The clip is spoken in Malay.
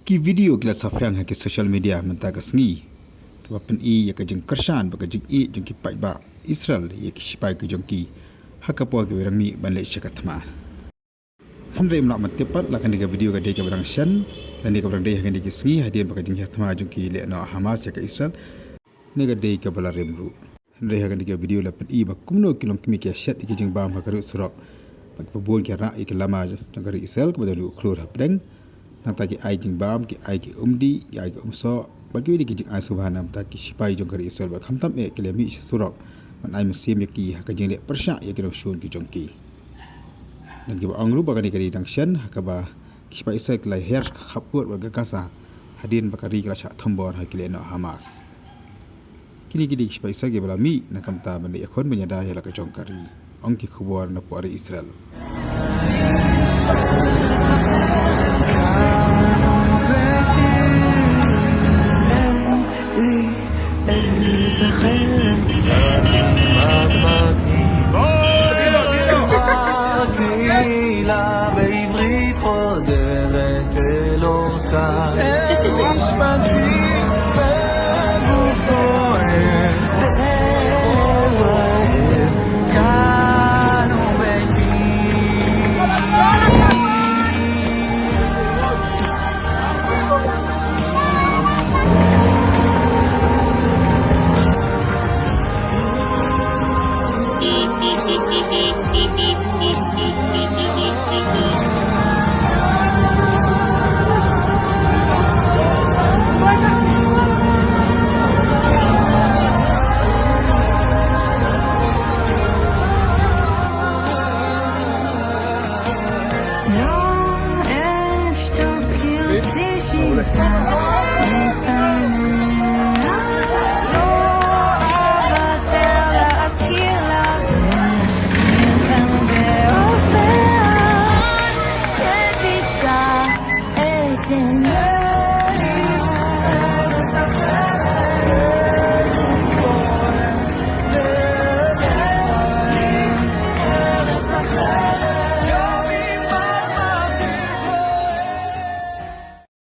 Ki video kila safriang ha ki social media menta ka sngi. Ka pen I ya ka jeng kershan ba ka jeng I jeng ki pai ba Israel ya ki sipai ka jeng ki ha ka po ki rangi ban le syakatma. Hamre mlak matepat la kan diga video ka de ka barang shan dan diga barang de ha kan diga sngi hadian ba ka jeng syakatma jeng ki le no Hamas ya ka Israel ne ka de ka bala remru. Hamre ha kan diga video la pen I ba kumno kilong kimi ki syat ki jeng bam ha ka ru surok. Ba ka bol ki ra ki lama jeng ka Israel ka ba lu klur ha pedeng. Namta ki ai jing bam ki ai ki umdi ki ai ki umso bagi di ki jing ai subhana namta ki sipai jong kari Israel ba khamtam e ki le mi surok man ai musim ki ha ka jing le persha ya ki shun ki jong ki dan ki ba angru ba kani dang shen ha ka ba ki sipai Israel ki lai her khapur ba ga kasa hadin ba kari kala cha thambor ha ki le no Hamas kini ki sipai Israel ki bala mi na kamta ban le khon menyada ya la ka jong kari ong ki khubor na pari Israel Beep, beep, beep, beep, beep, beep, beep, beep, beep, beep.